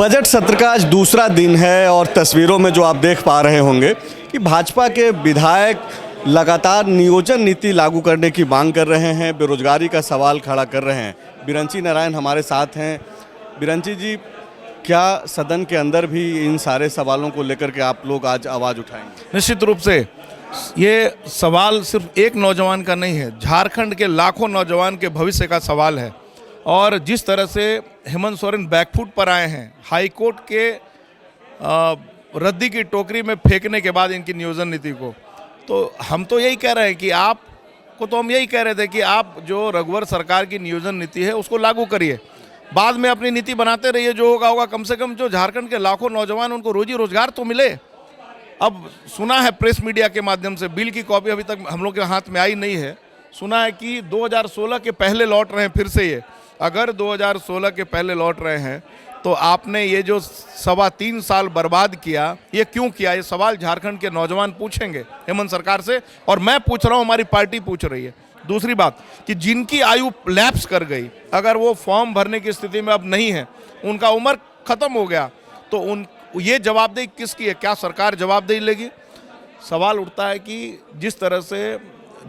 Budget सत्र का आज दूसरा दिन है और तस्वीरों में जो आप देख पा रहे होंगे कि भाजपा के विधायक लगातार नियोजन नीति लागू करने की मांग कर रहे हैं, बेरोजगारी का सवाल खड़ा कर रहे हैं। बिरंची नारायण हमारे साथ हैं। बिरंची जी, क्या सदन के अंदर भी इन सारे सवालों को लेकर के आप लोग आज आवाज़ उठाएंगे? निश्चित रूप से ये सवाल सिर्फ एक नौजवान का नहीं है, झारखंड के लाखों नौजवान के भविष्य का सवाल है। और जिस तरह से हेमंत सोरेन बैकफुट पर आए हैं, हाई कोर्ट के रद्दी की टोकरी में फेंकने के बाद इनकी नियोजन नीति को, तो हम तो यही कह रहे हैं कि हम यही कह रहे थे कि आप जो रघुवर सरकार की नियोजन नीति है उसको लागू करिए, बाद में अपनी नीति बनाते रहिए, जो होगा कम से कम जो झारखंड के लाखों नौजवान उनको रोजी रोजगार तो मिले। अब सुना है प्रेस मीडिया के माध्यम से, बिल की कॉपी अभी तक हम लोग के हाथ में आई नहीं है, सुना है कि 2016 के पहले लौट रहे हैं फिर से ये। अगर 2016 के पहले लौट रहे हैं तो आपने ये जो 3.25 साल बर्बाद किया, ये क्यों किया? ये सवाल झारखंड के नौजवान पूछेंगे हेमंत सरकार से, और मैं पूछ रहा हूँ, हमारी पार्टी पूछ रही है। दूसरी बात कि जिनकी आयु लैप्स कर गई, अगर वो फॉर्म भरने की स्थिति में अब नहीं है, उनका उम्र खत्म हो गया, तो ये जवाबदेही किसकी है? क्या सरकार जवाबदेही लेगी? सवाल उठता है कि जिस तरह से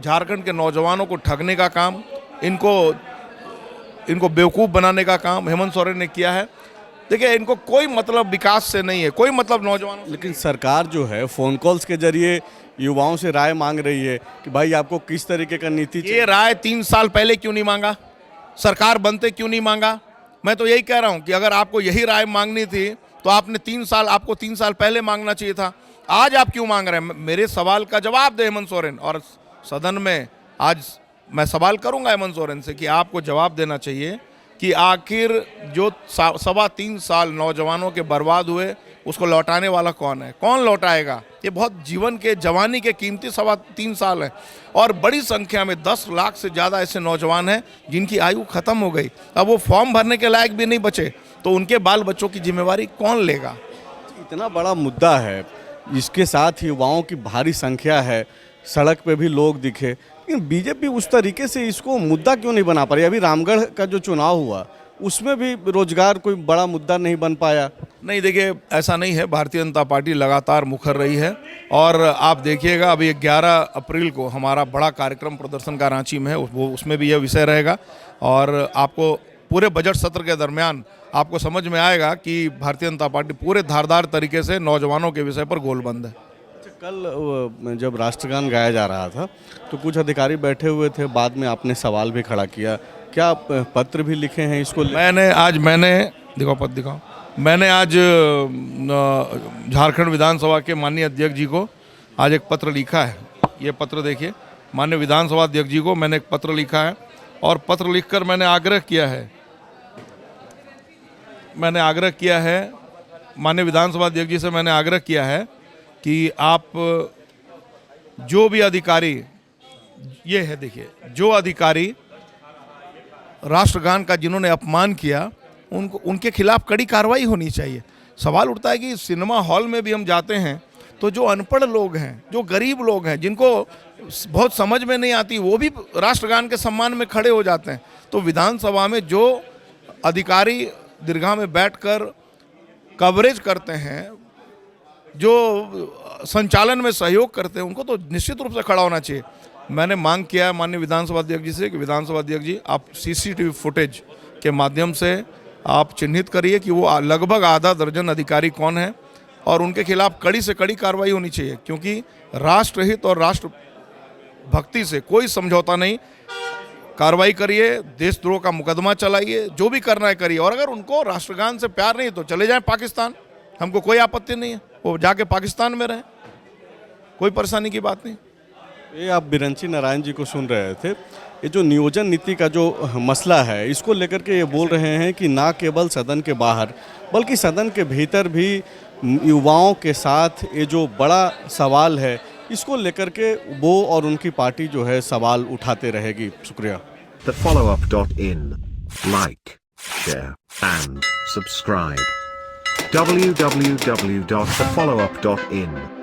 झारखंड के नौजवानों को ठगने का काम, इनको बेवकूफ़ बनाने का काम हेमंत सोरेन ने किया है। देखिए, इनको कोई मतलब विकास से नहीं है, कोई मतलब नौजवानों से। लेकिन सरकार जो है फ़ोन कॉल्स के जरिए युवाओं से राय मांग रही है कि भाई आपको किस तरीके का नीति ये राय 3 साल पहले क्यों नहीं मांगा? सरकार बनते क्यों नहीं मांगा? मैं तो यही कह रहा हूँ कि अगर आपको यही राय मांगनी थी तो आपको 3 साल पहले मांगना चाहिए था। आज आप क्यों मांग रहे हैं? मेरे सवाल का जवाब दे हेमंत सोरेन। और सदन में आज मैं सवाल करूंगा हेमंत सोरेन से कि आपको जवाब देना चाहिए कि आखिर जो 3.25 साल नौजवानों के बर्बाद हुए, उसको लौटाने वाला कौन है? कौन लौटाएगा? ये बहुत जीवन के, जवानी के कीमती 3.25 साल है, और बड़ी संख्या में 10 लाख से ज़्यादा ऐसे नौजवान हैं जिनकी आयु खत्म हो गई। अब वो फॉर्म भरने के लायक भी नहीं बचे, तो उनके बाल बच्चों की जिम्मेवारी कौन लेगा? इतना बड़ा मुद्दा है, इसके साथ ही युवाओं की भारी संख्या है, सड़क पे भी लोग दिखे, लेकिन बीजेपी उस तरीके से इसको मुद्दा क्यों नहीं बना पा रही? अभी रामगढ़ का जो चुनाव हुआ उसमें भी रोजगार कोई बड़ा मुद्दा नहीं बन पाया। नहीं, देखिए, ऐसा नहीं है। भारतीय जनता पार्टी लगातार मुखर रही है, और आप देखिएगा अभी 11 अप्रैल को हमारा बड़ा कार्यक्रम प्रदर्शन का रांची में है, उसमें भी यह विषय रहेगा। और आपको पूरे बजट सत्र के दरमियान आपको समझ में आएगा कि भारतीय जनता पार्टी पूरे धारदार तरीके से नौजवानों के विषय पर गोलबंद है। कल जब राष्ट्रगान गाया जा रहा था तो कुछ अधिकारी बैठे हुए थे, बाद में आपने सवाल भी खड़ा किया, क्या आप पत्र भी लिखे हैं इसको? मैंने दिखाओ पत्र दिखाओ। मैंने आज झारखंड विधानसभा के माननीय अध्यक्ष जी को आज एक पत्र लिखा है। ये पत्र देखिए, माननीय विधानसभा अध्यक्ष जी को मैंने एक पत्र लिखा है, और पत्र लिखकर मैंने आग्रह किया है माननीय विधानसभा अध्यक्ष जी से मैंने आग्रह किया है कि आप जो भी अधिकारी, ये है देखिए, जो अधिकारी राष्ट्रगान का जिन्होंने अपमान किया, उनके खिलाफ कड़ी कार्रवाई होनी चाहिए। सवाल उठता है कि सिनेमा हॉल में भी हम जाते हैं तो जो अनपढ़ लोग हैं, जो गरीब लोग हैं, जिनको बहुत समझ में नहीं आती, वो भी राष्ट्रगान के सम्मान में खड़े हो जाते हैं। तो विधानसभा में जो अधिकारी दीर्घा में बैठकर कवरेज करते हैं, जो संचालन में सहयोग करते हैं, उनको तो निश्चित रूप से खड़ा होना चाहिए। मैंने मांग किया है माननीय विधानसभा अध्यक्ष जी से कि विधानसभा अध्यक्ष जी, आप सीसीटीवी फुटेज के माध्यम से आप चिन्हित करिए कि वो लगभग आधा दर्जन अधिकारी कौन है, और उनके खिलाफ कड़ी से कड़ी कार्रवाई होनी चाहिए, क्योंकि राष्ट्रहित और राष्ट्रभक्ति से कोई समझौता नहीं। कार्रवाई करिए, देशद्रोह का मुकदमा चलाइए, जो भी करना है करिए। और अगर उनको राष्ट्रगान से प्यार नहीं तो चले जाएं पाकिस्तान, हमको कोई आपत्ति नहीं है, वो जाके पाकिस्तान में रहें, कोई परेशानी की बात नहीं। ये आप बिरंची नारायण जी को सुन रहे थे। ये जो नियोजन नीति का जो मसला है, इसको लेकर के ये बोल रहे हैं कि ना केवल सदन के बाहर बल्कि सदन के भीतर भी युवाओं के साथ ये जो बड़ा सवाल है, इसको लेकर के वो और उनकी पार्टी जो है सवाल उठाते रहेगी। शुक्रिया। thefollowup.in. Like, share and subscribe. www.thefollowup.in